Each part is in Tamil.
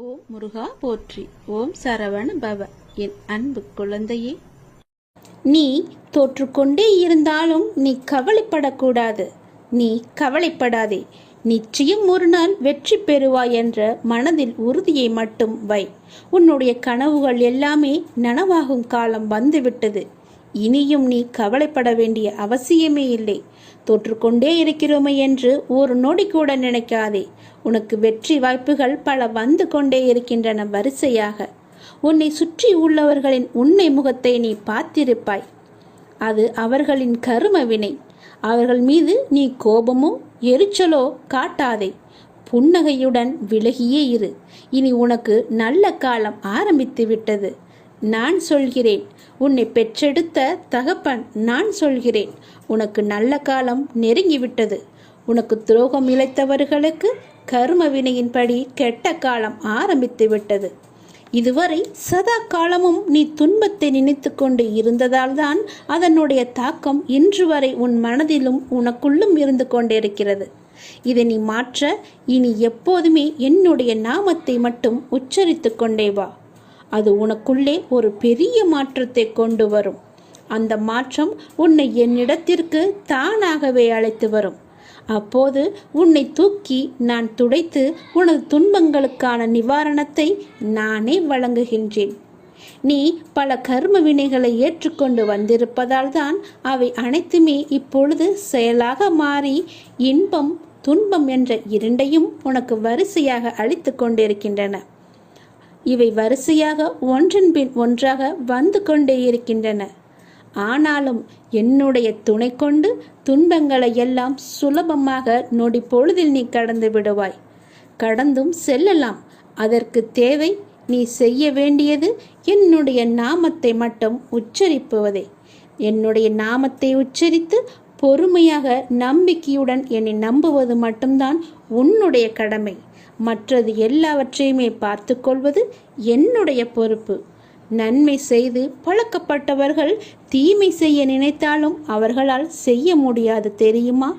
ஓம் முருகா போற்றி. ஓம் சரவண பவ. என் அன்பு குழந்தையே, நீ தோற்றுக்கொண்டே இருந்தாலும் நீ கவலைப்படக்கூடாது. நீ கவலைப்படாதே. நிச்சயம் ஒரு நாள் வெற்றி பெறுவாய் என்ற மனதில் உறுதியை மட்டும் வை. உன்னுடைய கனவுகள் எல்லாமே நனவாகும் காலம் வந்துவிட்டது. இனியும் நீ கவலைப்பட வேண்டிய அவசியமே இல்லை. தோற்றுக்கொண்டே இருக்கிறோமே என்று ஒரு நொடி கூட நினைக்காதே. உனக்கு வெற்றி வாய்ப்புகள் பல வந்து கொண்டே இருக்கின்றன வரிசையாக. உன்னை சுற்றி உள்ளவர்களின் உண்மை முகத்தை நீ பார்த்திருப்பாய். அது அவர்களின் கரும வினை. அவர்கள் மீது நீ கோபமோ எரிச்சலோ காட்டாதே. புன்னகையுடன் விலகியே இரு. இனி உனக்கு நல்ல காலம் ஆரம்பித்து விட்டது. நான் சொல்கிறேன். உன்னை பெற்றெடுத்த தகப்பன் நான் சொல்கிறேன். உனக்கு நல்ல காலம் நெருங்கிவிட்டது. உனக்கு துரோகம் இழைத்தவர்களுக்கு கர்ம வினையின்படி கெட்ட காலம் ஆரம்பித்து விட்டது. இதுவரை சதா காலமும் நீ துன்பத்தை நினைத்து கொண்டு இருந்ததால் தான் அதனுடைய தாக்கம் இன்று வரை உன் மனதிலும் உனக்குள்ளும் இருந்து கொண்டிருக்கிறது. இதை நீ மாற்ற இனி எப்போதுமே என்னுடைய நாமத்தை மட்டும் உச்சரித்து கொண்டே வா. அது உனக்குள்ளே ஒரு பெரிய மாற்றத்தை கொண்டு வரும். அந்த மாற்றம் உன்னை என்னிடத்திற்கு தானாகவே அழைத்து வரும். அப்போது உன்னை தூக்கி நான் துடைத்து உனது துன்பங்களுக்கான நிவாரணத்தை நானே வழங்குகின்றேன். நீ பல கர்ம வினைகளை ஏற்றுக்கொண்டு வந்திருப்பதால் தான் அவை அனைத்துமே இப்பொழுது செயலாக மாறி இன்பம் துன்பம் என்ற இரண்டையும் உனக்கு வரிசையாக அளித்து கொண்டிருக்கின்றன. இவை வரிசையாக ஒன்றன் பின் ஒன்றாக வந்து கொண்டே இருக்கின்றன. ஆனாலும் என்னுடைய துணை கொண்டு துன்பங்களை எல்லாம் சுலபமாக நொடி பொழுதில் நீ கடந்து விடுவாய். கடந்தும் செல்லலாம். அதற்கு தேவை நீ செய்ய வேண்டியது என்னுடைய நாமத்தை மட்டும் உச்சரிப்பதே. என்னுடைய நாமத்தை உச்சரித்து பொறுமையாக நம்பிக்கையுடன் என்னை நம்புவது மட்டும்தான் உன்னுடைய கடமை. மற்றது எல்லாவற்றையுமே பார்த்து கொள்வது என்னுடைய பொறுப்பு. நன்மை செய்து பழக்கப்பட்டவர்கள் தீமை செய்ய நினைத்தாலும் அவர்களால் செய்ய முடியாது, தெரியுமா?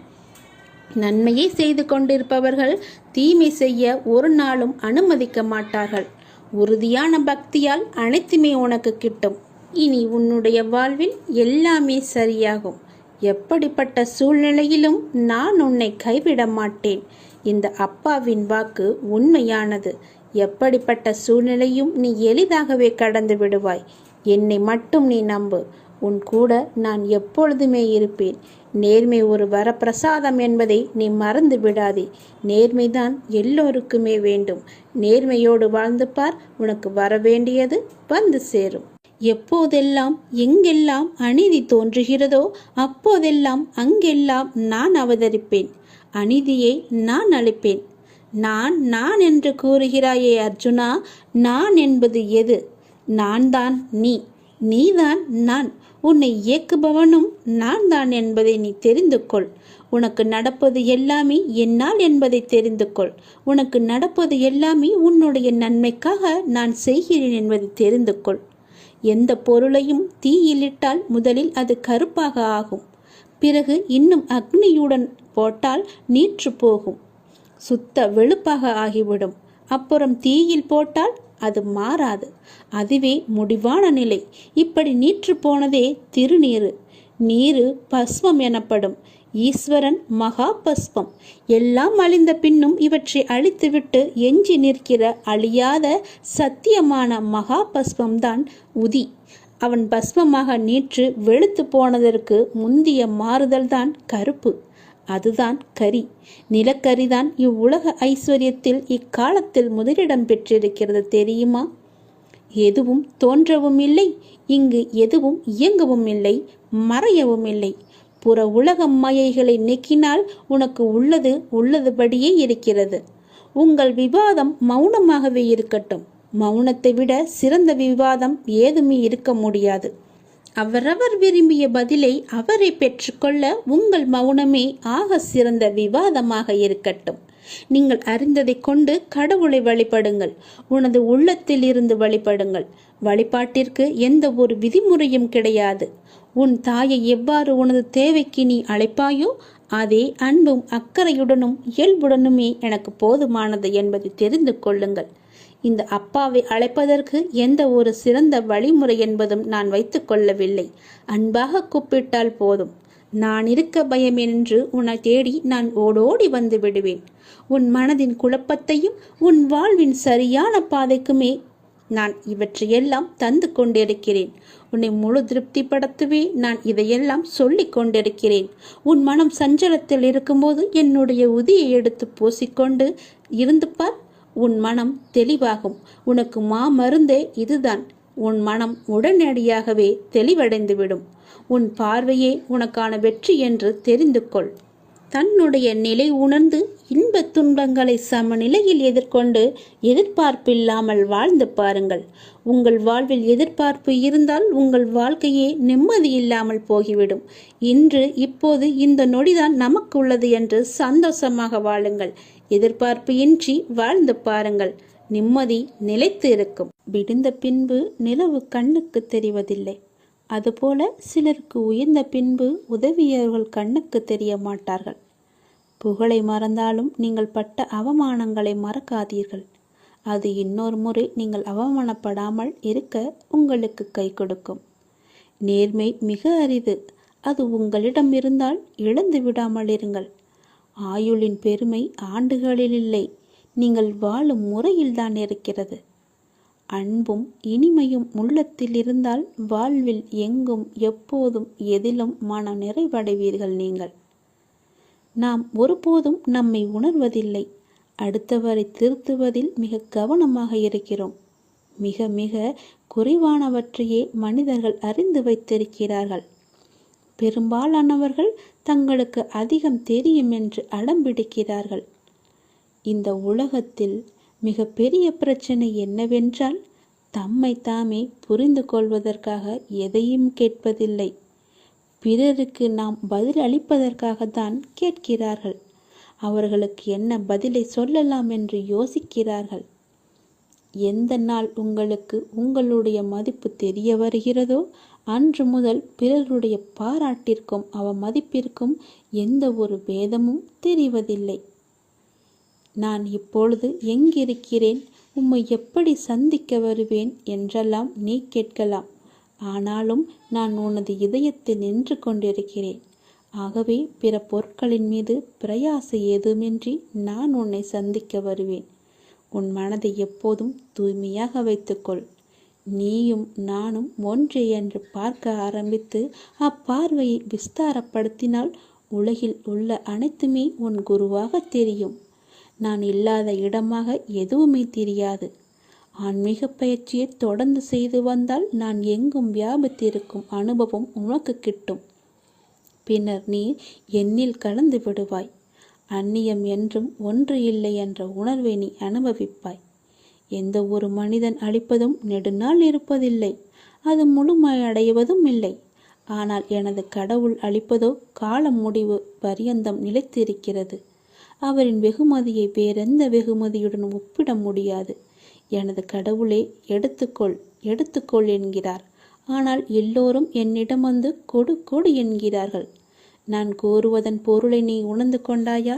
நன்மையை செய்து கொண்டிருப்பவர்கள் தீமை செய்ய ஒரு நாளும் அனுமதிக்க மாட்டார்கள். உறுதியான பக்தியால் அனைத்துமே உனக்கு கிட்டும். இனி உன்னுடைய வாழ்வில் எல்லாமே சரியாகும். எப்படிப்பட்ட சூழ்நிலையிலும் நான் உன்னை கைவிட மாட்டேன். இந்த அப்பாவின் வாக்கு உண்மையானது. எப்படிப்பட்ட சூழ்நிலையும் நீ எளிதாகவே கடந்து விடுவாய். என்னை மட்டும் நீ நம்பு. உன் கூட நான் எப்பொழுதுமே இருப்பேன். நேர்மை ஒரு வரப்பிரசாதம் என்பதை நீ மறந்து விடாதே. நேர்மைதான் எல்லோருக்குமே வேண்டும். நேர்மையோடு வாழ்ந்து பார். உனக்கு வர வேண்டியது வந்து சேரும். எப்போதெல்லாம் எங்கெல்லாம் அநீதி தோன்றுகிறதோ அப்போதெல்லாம் அங்கெல்லாம் நான் அவதரிப்பேன். அநீதியை நான் அளிப்பேன். நான் என்று கூறுகிறாயே அர்ஜுனா, நான் என்பது எது? நான் தான் நீ, நீதான் நான். உன்னை இயக்குபவனும் நான் தான் என்பதை நீ தெரிந்து கொள். உனக்கு நடப்பது எல்லாமே என்னால் என்பதை தெரிந்து கொள். உனக்கு நடப்பது எல்லாமே உன்னுடைய நன்மைக்காக நான் செய்கிறேன் என்பதை தெரிந்து கொள். எந்த பொருளையும் தீயிலிட்டால் முதலில் அது கருப்பாக ஆகும். பிறகு இன்னும் அக்னியுடன் போட்டால் நீற்று போகும், சுத்த வெளுப்பாக ஆகிவிடும். அப்புறம் தீயில் போட்டால் அது மாறாது. அதுவே முடிவான நிலை. இப்படி நீற்று போனதே திருநீரு. நீரு பஸ்மம் எனப்படும். ஈஸ்வரன் மகா பஸ்மம். எல்லாம் அழிந்த பின்னும் இவற்றை அழித்துவிட்டு எஞ்சி நிற்கிற அழியாத சத்தியமான மகா பஸ்மம்தான் உதி. அவன் பஸ்மமாக நீற்று வெளுத்து போனதற்கு முந்திய மாறுதல்தான் கருப்பு. அதுதான் கரி. நிலக்கரிதான் இவ்வுலக ஐஸ்வர்யத்தில் இக்காலத்தில் முதலிடம் பெற்றிருக்கிறது, தெரியுமா? எதுவும் தோன்றவும் இல்லை. இங்கு எதுவும் இயங்கவும் இல்லை, மறையவும் இல்லை. புற உலக மாயைகளை நீக்கினால் உனக்கு உள்ளது உள்ளதுபடியே இருக்கிறது. உங்கள் விவாதம் மௌனமாகவே இருக்கட்டும். மௌனத்தை விட சிறந்த விவாதம் ஏதுமே இருக்க முடியாது. அவரவர் விரும்பிய பதிலை அவரை பெற்றுக்கொள்ள உங்கள் மௌனமே ஆக சிறந்த விவாதமாக இருக்கட்டும். நீங்கள் அறிந்ததை கொண்டு கடவுளை வழிபடுங்கள். உனது உள்ளத்தில் இருந்து வழிபடுங்கள். வழிபாட்டிற்கு எந்த ஒரு விதிமுறையும் கிடையாது. உன் தாயை எவ்வாறு உனது தேவைக்கு நீ அழைப்பாயோ அதே அன்பும் அக்கறையுடனும் இயல்புடனுமே எனக்கு போதுமானது என்பதை தெரிந்து கொள்ளுங்கள். இந்த அப்பாவை அழைப்பதற்கு எந்த ஒரு சிறந்த வழிமுறை என்பதும் நான் வைத்து கொள்ளவில்லை. அன்பாக கூப்பிட்டால் போதும். நான் இருக்க பயம் என்று உன்னை தேடி நான் ஓடோடி வந்து விடுவேன். உன் மனதின் குழப்பத்தையும் உன் வாழ்வின் சரியான பாதைக்குமே நான் இவற்றையெல்லாம் தந்து கொண்டிருக்கிறேன். உன்னை முழு திருப்திப்படுத்தவே நான் இதையெல்லாம் சொல்லிக் கொண்டிருக்கிறேன். உன் மனம் சஞ்சலத்தில் இருக்கும்போது என்னுடைய உதியை எடுத்து பூசிக்கொண்டு இருந்து பார். உன் மனம் தெளிவாகும். உனக்கு மாமருந்தே இதுதான். உன் மனம் உடனடியாகவே தெளிவடைந்துவிடும். உன் பார்வையே உனக்கான வெற்றி என்று தெரிந்து கொள். தன்னுடைய நிலை உணர்ந்து இன்ப துன்பங்களை சமநிலையில் எதிர்கொண்டு எதிர்பார்ப்பில்லாமல் வாழ்ந்து பாருங்கள். உங்கள் வாழ்வில் எதிர்பார்ப்பு இருந்தால் உங்கள் வாழ்க்கையே நிம்மதி இல்லாமல் போய்விடும். இன்று இப்போது இந்த நொடிதான் நமக்கு உள்ளது என்று சந்தோஷமாக வாழுங்கள். எதிர்பார்ப்பு இன்றி வாழ்ந்து பாருங்கள். நிம்மதி நிலைத்து இருக்கும். விடுந்த பின்பு நிலவு கண்ணுக்கு தெரிவதில்லை. அதுபோல சிலருக்கு உயர்ந்த பின்பு உதவியவர்கள் கண்ணுக்கு தெரிய மாட்டார்கள். புகழை மறந்தாலும் நீங்கள் பட்ட அவமானங்களை மறக்காதீர்கள். அது இன்னொரு முறை நீங்கள் அவமானப்படாமல் இருக்க உங்களுக்கு கை கொடுக்கும். நேர்மை மிக அரிது. அது உங்களிடம் இருந்தால் இழந்து விடாமல் இருங்கள். ஆயுளின் பெருமை ஆண்டுகளில் இல்லை, நீங்கள் வாழும் முறையில்தான் இருக்கிறது. அன்பும் இனிமையும் உள்ளத்தில் இருந்தால் வாழ்வில் எங்கும் எப்போதும் எதிலும் மன நிறைவடைவீர்கள். நீங்கள் நாம் ஒருபோதும் நம்மை உணர்வதில்லை. அடுத்தவரை திருத்துவதில் மிக கவனமாக இருக்கிறோம். மிக மிக குறைவானவற்றையே மனிதர்கள் அறிந்து வைத்திருக்கிறார்கள். பெரும்பாலானவர்கள் தங்களுக்கு அதிகம் தெரியும் என்று அடம்பிடிக்கிறார்கள். இந்த உலகத்தில் மிக பெரிய பிரச்சனை என்னவென்றால் தம்மை தாமே புரிந்து கொள்வதற்காக எதையும் கேட்பதில்லை. பிறருக்கு நாம் பதில் அளிப்பதற்காகத்தான் கேட்கிறார்கள். அவர்களுக்கு என்ன பதிலை சொல்லலாம் என்று யோசிக்கிறார்கள். எந்த நாள் உங்களுக்கு உங்களுடைய மதிப்பு தெரிய வருகிறதோ அன்று முதல் பிறருடைய பாராட்டிற்கும் அவமதிப்பிற்கும் எந்த ஒரு பேதமும் தெரிவதில்லை. நான் இப்பொழுது எங்கிருக்கிறேன், உம்மை எப்படி சந்திக்க வருவேன் என்றெல்லாம் நீ கேட்கலாம். ஆனாலும் நான் உனது இதயத்தில் நின்று கொண்டிருக்கிறேன். ஆகவே பிற பொருட்களின் மீது பிரயாசை ஏதுமின்றி நான் உன்னை சந்திக்க வருவேன். உன் மனதை எப்போதும் தூய்மையாக வைத்துக்கொள். நீயும் நானும் ஒன்றே என்று பார்க்க ஆரம்பித்து அப்பார்வையை விஸ்தாரப்படுத்தினால் உலகில் உள்ள அனைத்துமே உன் குருவாக தெரியும். நான் இல்லாத இடமாக எதுவுமே தெரியாது. ஆன்மீக பயிற்சியை தொடர்ந்து செய்து வந்தால் நான் எங்கும் வியாபித்திருக்கும் அனுபவம் உனக்கு கிட்டும். பின்னர் நீ என்னில் கலந்து விடுவாய். அந்நியம் என்றும் ஒன்று இல்லை என்ற உணர்வை நீ அனுபவிப்பாய். எந்த ஒரு மனிதன் அளிப்பதும் நெடுநாள் இருப்பதில்லை, அது முழுமையடைவதும் இல்லை. ஆனால் எனது கடவுள் அளிப்பதோ காலம் முடிவு பரியந்தம் நிலைத்திருக்கிறது. அவரின் வெகுமதியை வேறெந்த வெகுமதியுடன் ஒப்பிட முடியாது. எனது கடவுளே எடுத்துக்கொள் எடுத்துக்கொள் என்கிறார். ஆனால் எல்லோரும் என்னிடம் வந்து கொடு கொடு என்கிறார்கள். நான் கூறுவதன் பொருளை நீ உணர்ந்து கொண்டாயா?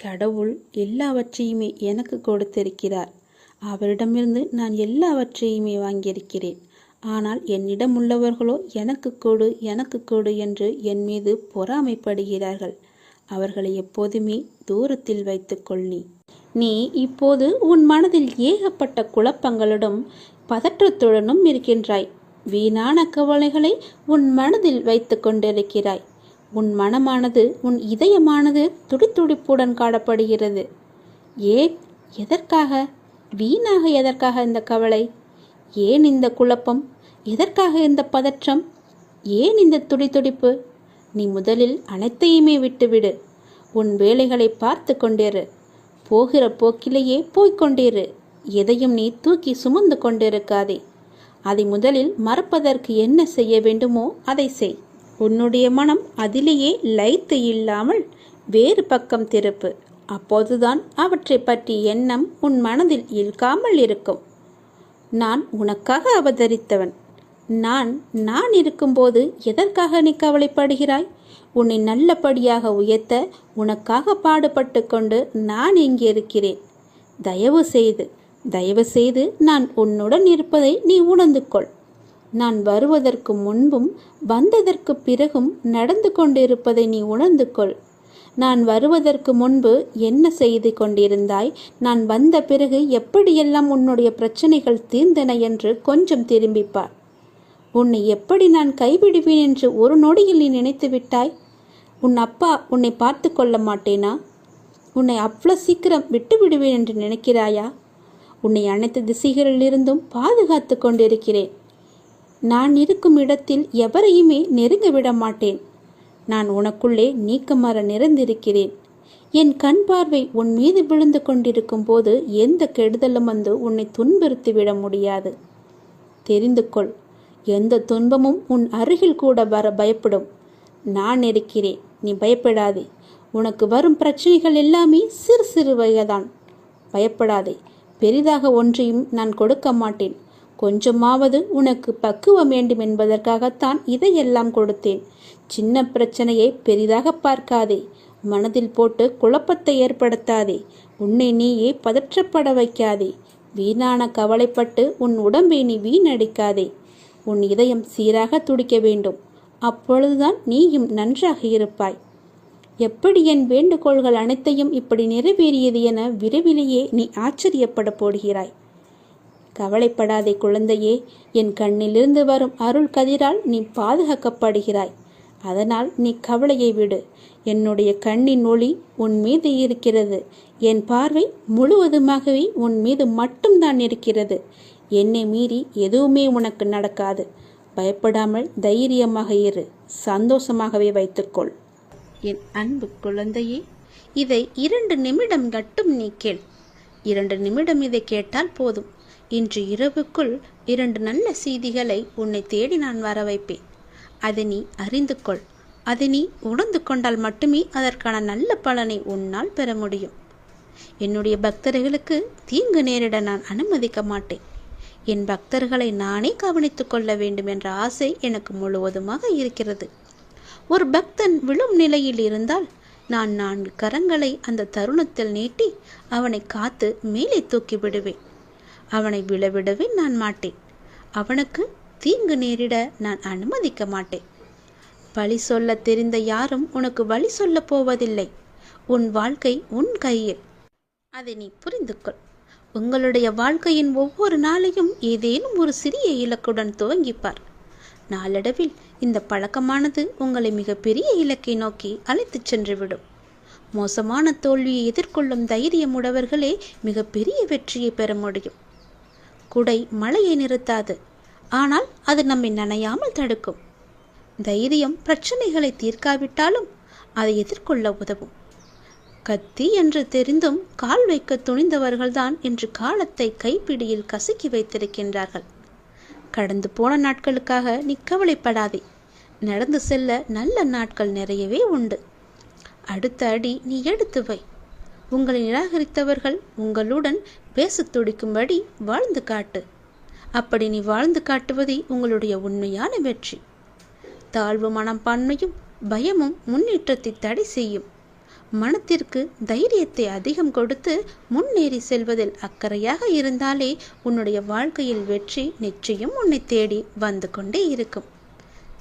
கடவுள் எல்லாவற்றையுமே எனக்கு கொடுத்திருக்கிறார். அவரிடமிருந்து நான் எல்லாவற்றையுமே வாங்கியிருக்கிறேன். ஆனால் என்னிடம் உள்ளவர்களோ எனக்கு கொடு எனக்கு கொடு என்று என் மீது பொறாமைப்படுகிறார்கள். அவர்களை எப்போதுமே தூரத்தில் வைத்துக்கொள். நீ இப்போது உன் மனதில் ஏகப்பட்ட குழப்பங்களுடன் பதற்றத்துடனும் இருக்கின்றாய். வீணான கவலைகளை உன் மனதில் வைத்து கொண்டிருக்கிறாய். உன் மனமானது உன் இதயமானது துடித்துடிப்புடன் காணப்படுகிறது. ஏன்? எதற்காக? வீணாக எதற்காக இந்த கவலை? ஏன் இந்த குழப்பம்? எதற்காக இந்த பதற்றம்? ஏன் இந்த துடித்துடிப்பு? நீ முதலில் அனைத்தையுமே விட்டுவிடு. உன் வேலைகளை பார்த்து கொண்டிரு. போகிற போக்கிலேயே போய்கொண்டிரு. எதையும் நீ தூக்கி சுமந்து கொண்டிருக்காதே. அதை முதலில் மறப்பதற்கு என்ன செய்ய வேண்டுமோ அதை செய். உன்னுடைய மனம் அதிலேயே லயித்து இல்லாமல் வேறு பக்கம் திருப்பு. அப்போதுதான் அவற்றை பற்றி எண்ணம் உன் மனதில் இருக்காமல் இருக்கும். நான் உனக்காக அவதரித்தவன். நான் இருக்கும்போது எதற்காக நீ கவலைப்படுகிறாய்? உன்னை நல்லபடியாக உயர்த்த உனக்காக பாடுபட்டு கொண்டு நான் இங்கே இருக்கிறேன். தயவு செய்து நான் உன்னுடன் இருப்பதை நீ உணர்ந்து கொள். நான் வருவதற்கு முன்பும் வந்ததற்கு பிறகும் நடந்து கொண்டிருப்பதை நீ உணர்ந்து கொள். நான் வருவதற்கு முன்பு என்ன செய்து கொண்டிருந்தாய், நான் வந்த பிறகு எப்படியெல்லாம் உன்னுடைய பிரச்சனைகள் தீர்ந்தன என்று கொஞ்சம் திரும்பிப்பார். உன்னை எப்படி நான் கைவிடுவேன் என்று ஒரு நொடியில் நீ நினைத்து விட்டாய்? உன் அப்பா உன்னை பார்த்து கொள்ள மாட்டேனா? உன்னை அவ்வளோ சீக்கிரம் விட்டு விடுவேன் என்று நினைக்கிறாயா? உன்னை அனைத்து திசைகளிலிருந்தும் பாதுகாத்து கொண்டிருக்கிறேன். நான் இருக்கும் இடத்தில் எவரையுமே நெருங்க விட மாட்டேன். நான் உனக்குள்ளே நீக்கமர நிறைந்திருக்கிறேன். என் கண் பார்வை உன் மீது விழுந்து கொண்டிருக்கும் போது எந்த கெடுதலும் வந்து உன்னை துன்புறுத்திவிட முடியாது. தெரிந்து கொள், எந்த துன்பமும் உன் அருகில் கூட வர பயப்படும். நான் இருக்கிறேன், நீ பயப்படாதே. உனக்கு வரும் பிரச்சனைகள் எல்லாமே சிறு சிறு வகைதான். பயப்படாதே. பெரிதாக ஒன்றையும் நான் கொடுக்க மாட்டேன். கொஞ்சமாவது உனக்கு பக்குவம் வேண்டும் என்பதற்காகத்தான் இதையெல்லாம் கொடுத்தேன். சின்ன பிரச்சனையை பெரிதாக பார்க்காதே. மனதில் போட்டு குழப்பத்தை ஏற்படுத்தாதே. உன்னை நீயே பதற்றப்பட வைக்காதே. வீணான கவலைப்பட்டு உன் உடம்பை நீ வீணடிக்காதே. உன் இதயம் சீராக துடிக்க வேண்டும். அப்பொழுதுதான் நீயும் நன்றாக இருப்பாய். எப்படி என் வேண்டுகோள்கள் அனைத்தையும் இப்படி நிறைவேறியது என விரைவிலேயே நீ ஆச்சரியப்பட போடுகிறாய். கவலைப்படாதே குழந்தையே. என் கண்ணிலிருந்து வரும் அருள் கதிரால் நீ பாதுகாக்கப்படுகிறாய். அதனால் நீ கவலையை விடு. என்னுடைய கண்ணின் ஒளி உன் மீது இருக்கிறது. என் பார்வை முழுவதுமாகவே உன் மீது மட்டும்தான் இருக்கிறது. என்னை மீறி எதுவுமே உனக்கு நடக்காது. பயப்படாமல் தைரியமாக இரு. சந்தோஷமாகவே வைத்துக்கொள். என் அன்பு குழந்தையே, இதை 2 நிமிடம் மட்டும் நீ கேள். 2 நிமிடம் இதை கேட்டால் போதும். இன்று இரவுக்குள் 2 நல்ல செய்திகளை உன்னை தேடி நான் வர வைப்பேன். அதை நீ அறிந்து கொள். அதை நீ உணர்ந்து கொண்டால் மட்டுமே அதற்கான நல்ல பலனை உன்னால் பெற முடியும். என்னுடைய பக்தர்களுக்கு தீங்கு நேரிட நான் அனுமதிக்க மாட்டேன். என் பக்தர்களை நானே கவனித்துக் கொள்ள வேண்டும் என்ற ஆசை எனக்கு முழுவதுமாக இருக்கிறது. ஒரு பக்தன் விழும் நிலையில் இருந்தால் நான் 4 கரங்களை அந்த தருணத்தில் நீட்டி அவனை காத்து மேலே தூக்கி விடுவேன். அவனை விழவிடவே நான் மாட்டேன். அவனுக்கு தீங்கு நேரிட நான் அனுமதிக்க மாட்டேன். பழி சொல்ல தெரிந்த யாரும் உனக்கு வழி சொல்ல போவதில்லை. உன் வாழ்க்கை உன் கையில். அதை நீ புரிந்து கொள். உங்களுடைய வாழ்க்கையின் ஒவ்வொரு நாளையும் ஏதேனும் ஒரு சிறிய இலக்குடன் துவங்கிப்பார். நாளடைவில் இந்த பழக்கமானது உங்களை மிகப்பெரிய இலக்கை நோக்கி அழைத்துச் சென்றுவிடும். மோசமான தோல்வியை எதிர்கொள்ளும் தைரியம் உடையவர்களே மிகப்பெரிய வெற்றியை பெற முடியும். குடை மழையை நிறுத்தாது, ஆனால் அது நம்மை நனையாமல் தடுக்கும். தைரியம் பிரச்சனைகளை தீர்க்காவிட்டாலும் அதை எதிர்கொள்ள உதவும். கத்தி என்று தெரிந்தும் கால் வைக்க துணிந்தவர்கள்தான் இன்று காலத்தை கைப்பிடியில் கசக்கி வைத்திருக்கின்றார்கள். கடந்து போன நாட்களுக்காக நீ கவலைப்படாதே. நடந்து செல்ல நல்ல நாட்கள் நிறையவே உண்டு. அடுத்த அடி நீ எடுத்து வை. உங்களை நிராகரித்தவர்கள் உங்களுடன் பேச துடிக்கும்படி வாழ்ந்து காட்டு. அப்படி நீ வாழ்ந்து காட்டுவதே உங்களுடைய உண்மையான வெற்றி. தாழ்வு மனப்பான்மையும் பயமும் முன்னேற்றத்தை தடை செய்யும். மனத்திற்கு தைரியத்தை அதிகம் கொடுத்து முன்னேறி செல்வதில் அக்கறையாக இருந்தாலே உன்னுடைய வாழ்க்கையில் வெற்றி நிச்சயம் உன்னை தேடி வந்து கொண்டே இருக்கும்.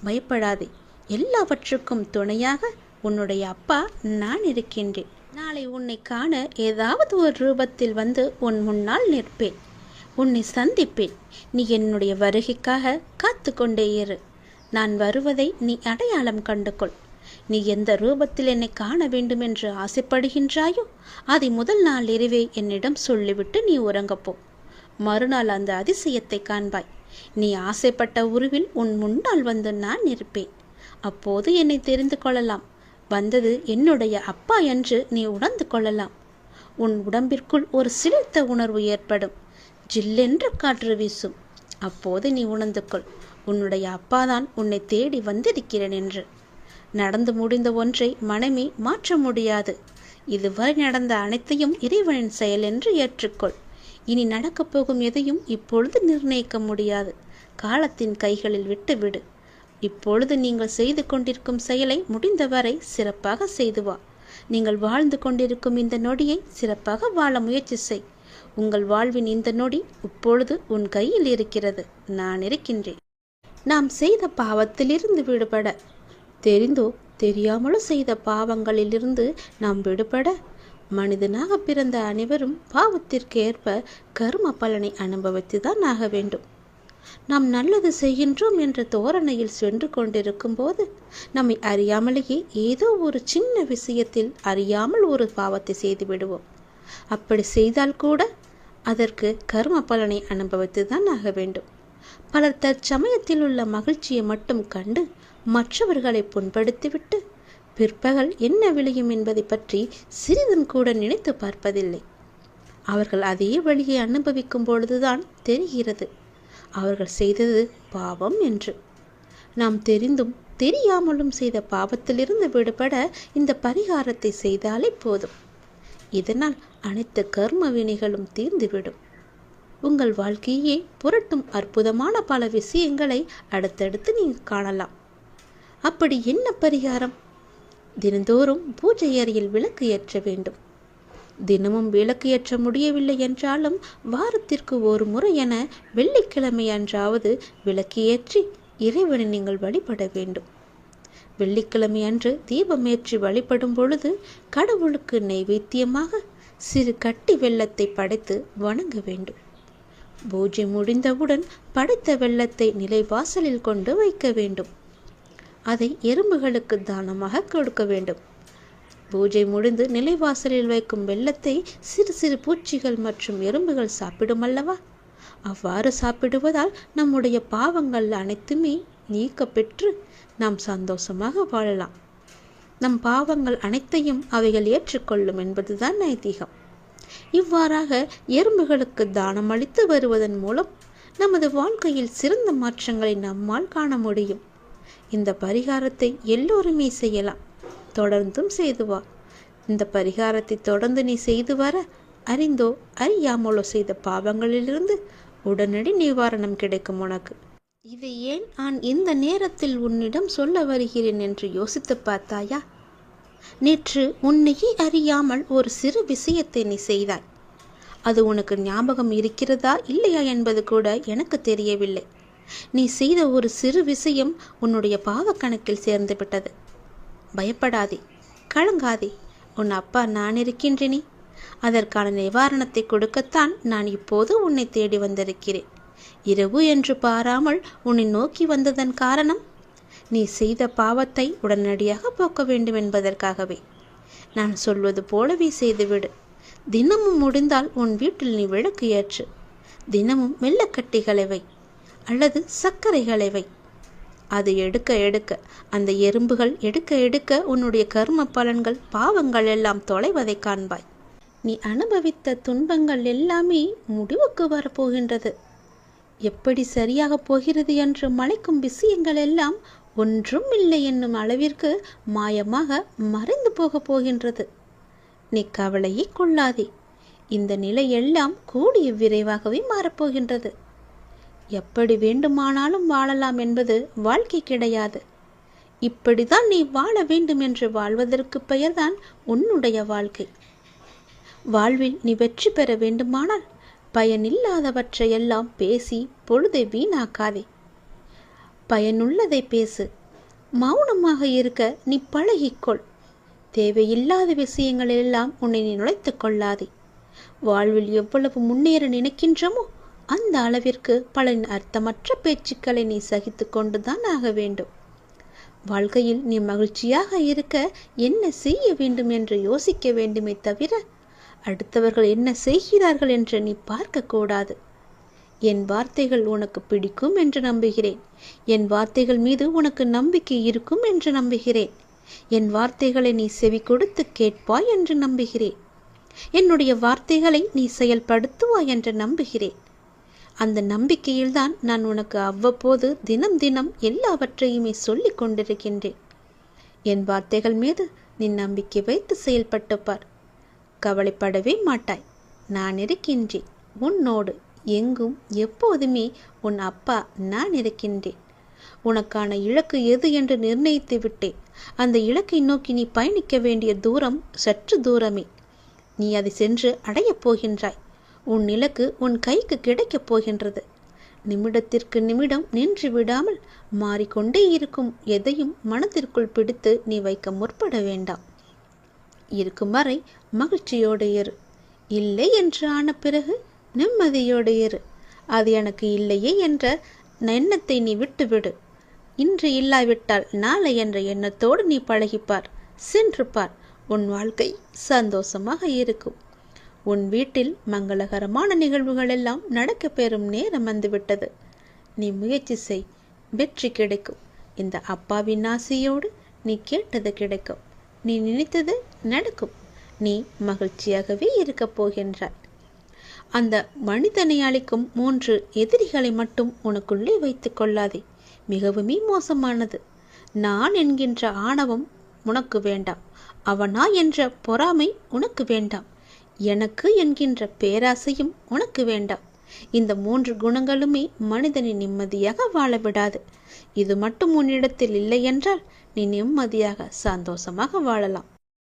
பயப்படாதே. எல்லாவற்றுக்கும் துணையாக உன்னுடைய அப்பா நான் இருக்கின்றேன். நாளை உன்னை காண ஏதாவது ஒரு ரூபத்தில் வந்து உன் முன்னால் நிற்பேன். உன்னை சந்திப்பேன். நீ என்னுடைய வருகைக்காக காத்து கொண்டே இரு. நான் வருவதை நீ அடையாளம் கண்டுகொள். நீ எந்த ரூபத்தில் என்னை காண வேண்டும் என்று ஆசைப்படுகின்றாயோ அதை முதல் நாள் இரவே என்னிடம் சொல்லிவிட்டு நீ உறங்கப்போ. மறுநாள் அந்த அதிசயத்தை காண்பாய். நீ ஆசைப்பட்ட உருவில் உன் முன்னால் வந்து நான் இருப்பேன். அப்போது என்னை தெரிந்து கொள்ளலாம். வந்தது என்னுடைய அப்பா என்று நீ உணர்ந்து கொள்ளலாம். உன் உடம்பிற்குள் ஒரு சிலிர்த்த உணர்வு ஏற்படும். ஜில்லென்ற காற்று வீசும். அப்போது நீ உணர்ந்து கொள், உன்னுடைய அப்பாதான் உன்னை தேடி வந்திருக்கிறேன் என்று. நடந்து முடிந்த ஒன்றை மனமே மாற்ற முடியாது. இதுவரை நடந்த அனைத்தையும் இறைவனின் செயல் என்று ஏற்றுக்கொள். இனி நடக்கப் போகும் எதையும் இப்பொழுது நிர்ணயிக்க முடியாது. காலத்தின் கைகளில் விட்டுவிடு. இப்பொழுது நீங்கள் செய்து கொண்டிருக்கும் செயலை முடிந்தவரை சிறப்பாக செய்து வா. நீங்கள் வாழ்ந்து கொண்டிருக்கும் இந்த நொடியை சிறப்பாக வாழ முயற்சி செய். உங்கள் வாழ்வின் இந்த நொடி இப்பொழுது உன் கையில் இருக்கிறது. நான் இருக்கின்றேன். நாம் செய்த பாவத்திலிருந்து விடுபட, தெரிந்தோ தெரியாமலோ செய்த பாவங்களிலிருந்து நாம் விடுபட, மனிதனாக பிறந்த அனைவரும் பாவத்திற்கு ஏற்ப கர்ம பலனை அனுபவித்துதான் ஆக வேண்டும். நாம் நல்லது செய்கின்றோம் என்ற தோரணையில் சென்று கொண்டிருக்கும் போது நம்மை அறியாமலேயே ஏதோ ஒரு சின்ன விஷயத்தில் அறியாமல் ஒரு பாவத்தை செய்து விடுவோம். அப்படி செய்தால் கூட அதற்கு கர்ம பலனை அனுபவித்துதான் ஆக வேண்டும். பலர் தற்சமயத்தில் உள்ள மகிழ்ச்சியை மட்டும் கண்டு மற்றவர்களை புண்படுத்திவிட்டு பிற்பகல் என்ன விளையும் என்பதை பற்றி சிறிதும் கூட நினைத்து பார்ப்பதில்லை. அவர்கள் அதே வழியை அனுபவிக்கும் பொழுதுதான் தெரிகிறது அவர்கள் செய்தது பாவம் என்று. நாம் தெரிந்தும் தெரியாமலும் செய்த பாவத்திலிருந்து விடுபட இந்த பரிகாரத்தை செய்தாலே போதும். இதனால் அனைத்து கர்ம வினைகளும் தீர்ந்துவிடும். உங்கள் வாழ்க்கையே புரட்டும் அற்புதமான பல விஷயங்களை அடுத்தடுத்து நீங்கள் காணலாம். அப்படி என்ன பரிகாரம்? தினந்தோறும் பூஜை அறையில் விளக்கு ஏற்ற வேண்டும். தினமும் விளக்கு ஏற்ற முடியவில்லை என்றாலும் வாரத்திற்கு ஒரு முறை என வெள்ளிக்கிழமை அன்றாவது விளக்கு ஏற்றி இறைவனை நீங்கள் வழிபட வேண்டும். வெள்ளிக்கிழமை அன்று தீபமேற்றி வழிபடும் பொழுது கடவுளுக்கு நைவேத்தியமாக சிறு கட்டி வெல்லத்தை படைத்து வணங்க வேண்டும். பூஜை முடிந்தவுடன் படைத்த வெல்லத்தை நிலைவாசலில் கொண்டு வைக்க வேண்டும். அதை எறும்புகளுக்கு தானமாக கொடுக்க வேண்டும். பூஜை முடிந்து நிலைவாசலில் வைக்கும் வெல்லத்தை சிறு சிறு பூச்சிகள் மற்றும் எறும்புகள் சாப்பிடும் அல்லவா? அவ்வாறு சாப்பிடுவதால் நம்முடைய பாவங்கள் அனைத்துமே நீக்க பெற்று நாம் சந்தோஷமாக வாழலாம். நம் பாவங்கள் அனைத்தையும் அவைகள் ஏற்றுக்கொள்ளும் என்பதுதான் ஐதீகம். இவ்வாறாக எறும்புகளுக்கு தானம் அளித்து வருவதன் மூலம் நமது வாழ்க்கையில் சிறந்த மாற்றங்களை நம்மால் காண முடியும். இந்த பரிகாரத்தை எல்லோருமே செய்யலாம். தொடர்ந்தும் செய்து வா. இந்த பரிகாரத்தை தொடர்ந்து நீ செய்து வர அறிந்தோ அறியாமலோ செய்த பாவங்களிலிருந்து உடனடி நிவாரணம் கிடைக்கும் உனக்கு. இதை ஏன் நான் இந்த நேரத்தில் உன்னிடம் சொல்ல வருகிறேன் என்று யோசித்து பார்த்தாயா? நேற்று உன்னையே அறியாமல் ஒரு சிறு விஷயத்தை நீ செய்தாய். அது உனக்கு ஞாபகம் இருக்கிறதா இல்லையா என்பது கூட எனக்கு தெரியவில்லை. நீ செய்த ஒரு சிறு விஷயம் உன்னுடைய பாவ கணக்கில் சேர்ந்து விட்டது. பயப்படாதே, கலங்காதே. உன் அப்பா நான் இருக்கின்றேனே. அதற்கான நிவாரணத்தை கொடுக்கத்தான் நான் இப்போது உன்னை தேடி வந்திருக்கிறேன். இரவு என்று பாராமல் உன்னை நோக்கி வந்ததன் காரணம் நீ செய்த பாவத்தை உடனடியாக போக்க வேண்டும் என்பதற்காகவே. நான் சொல்வது போலவே செய்துவிடு. தினமும் முடிந்தால் உன் வீட்டில் நீ விளக்கு ஏற்று. தினமும் வெள்ளக்கட்டிகளை வை அல்லது சர்க்கரைகளை வை. அது எடுக்க எடுக்க, அந்த எறும்புகள் எடுக்க எடுக்க உன்னுடைய கர்ம பலன்கள் பாவங்கள் எல்லாம் தொலைவதை காண்பாய். நீ அனுபவித்த துன்பங்கள் எல்லாமே முடிவுக்கு வரப்போகின்றது. எப்படி சரியாக போகிறது என்று மலைக்கும் விஷயங்கள் எல்லாம் ஒன்றும் இல்லை என்னும் அளவிற்கு மாயமாக மறைந்து போக போகின்றது. நீ கவலையை கொள்ளாதே. இந்த நிலை எல்லாம் கூடிய விரைவாகவே மாறப்போகின்றது. எப்படி வேண்டுமானாலும் வாழலாம் என்பது வாழ்க்கை கிடையாது. இப்படிதான் நீ வாழ வேண்டும் என்று வாழ்வதற்கு பெயர்தான் உன்னுடைய வாழ்க்கை. வாழ்வில் நீ வெற்றி பெற வேண்டுமானால் பயனில்லாதவற்றையெல்லாம் பேசி பொழுதை வீணாக்காதே. பயனுள்ளதை பேசு. மௌனமாக இருக்க நீ பழகிக்கொள். தேவையில்லாத விஷயங்களெல்லாம் உன்னை நீ நுழைத்து கொள்ளாதே. வாழ்வில் எவ்வளவு முன்னேற நினைக்கின்றமோ அந்த அளவிற்கு பல அர்த்தமற்ற பேச்சுக்களை நீ சகித்து கொண்டுதான் ஆக வேண்டும். வாழ்க்கையில் நீ மகிழ்ச்சியாக இருக்க என்ன செய்ய வேண்டும் என்று யோசிக்க வேண்டுமே தவிர அடுத்தவர்கள் என்ன செய்கிறார்கள் என்று நீ பார்க்கக்கூடாது. என் வார்த்தைகள் உனக்கு பிடிக்கும் என்று நம்புகிறேன். என் வார்த்தைகள் மீது உனக்கு நம்பிக்கை இருக்கும் என்று நம்புகிறேன். என் வார்த்தைகளை நீ செவி கொடுத்து கேட்பாய் என்று நம்புகிறேன். என்னுடைய வார்த்தைகளை நீ செயல்படுத்துவாய் என்று நம்புகிறேன். அந்த நம்பிக்கையில்தான் நான் உனக்கு அவ்வப்போது தினம் தினம் எல்லாவற்றையுமே சொல்லிக் கொண்டிருக்கின்றேன். என் வார்த்தைகள் மீது நீ நம்பிக்கை வைத்து செயல்பட்டு பார். கவலைப்படவே மாட்டாய். நான் இருக்கின்றேன் உன்னோடு. எங்கும் எப்போதுமே உன் அப்பா நான் இருக்கின்றேன். உனக்கான இலக்கு எது என்று நிர்ணயித்து விட்டேன். அந்த இலக்கை நோக்கி நீ பயணிக்க வேண்டிய தூரம் சற்று தூரமே. நீ அதை சென்று அடையப் போகின்றாய். உன் இலக்கு உன் கைக்கு கிடைக்கப் போகின்றது. நிமிடத்திற்கு நிமிடம் நின்று விடாமல் மாறிக்கொண்டே இருக்கும் எதையும் மனதிற்குள் பிடித்து நீ வைக்க முற்பட வேண்டாம். இருக்கும் வரை மகிழ்ச்சியோடு இரு. இல்லை என்று ஆன பிறகு நிம்மதியோடு இரு. அது எனக்கு இல்லையே என்ற எண்ணத்தை நீ விட்டுவிடு. இன்று இல்லாவிட்டால் நாளை என்ற எண்ணத்தோடு நீ பழகிப்பார், சென்று பார். உன் வாழ்க்கை சந்தோஷமாக இருக்கும். உன் வீட்டில் மங்களகரமான நிகழ்வுகள் எல்லாம் நடக்க பெறும் நேரம் வந்துவிட்டது. நீ முயற்சி செய், வெற்றி கிடைக்கும். இந்த அப்பாவின் ஆசையோடு நீ கேட்டது கிடைக்கும். நீ நினைத்தது நடக்கும். நீ மகிழ்ச்சியாகவே இருக்கப் போகின்றாய். அந்த மனிதனை அளிக்கும் 3 எதிரிகளை மட்டும் உனக்குள்ளே வைத்துக் கொள்ளாதே. மிகவுமே மோசமானது. நான் என்கின்ற ஆணவம் உனக்கு வேண்டாம். அவனா என்ற பொறாமை உனக்கு வேண்டாம். எனக்கு என்கின்ற பேராசையும் உனக்கு வேண்டாம். இந்த 3 குணங்களுமே மனிதனை நிம்மதியாக வாழ விடாது. இது மட்டும் உன்னிடத்தில் இல்லை என்றால் நீ நிம்மதியாக சந்தோஷமாக வாழலாம்.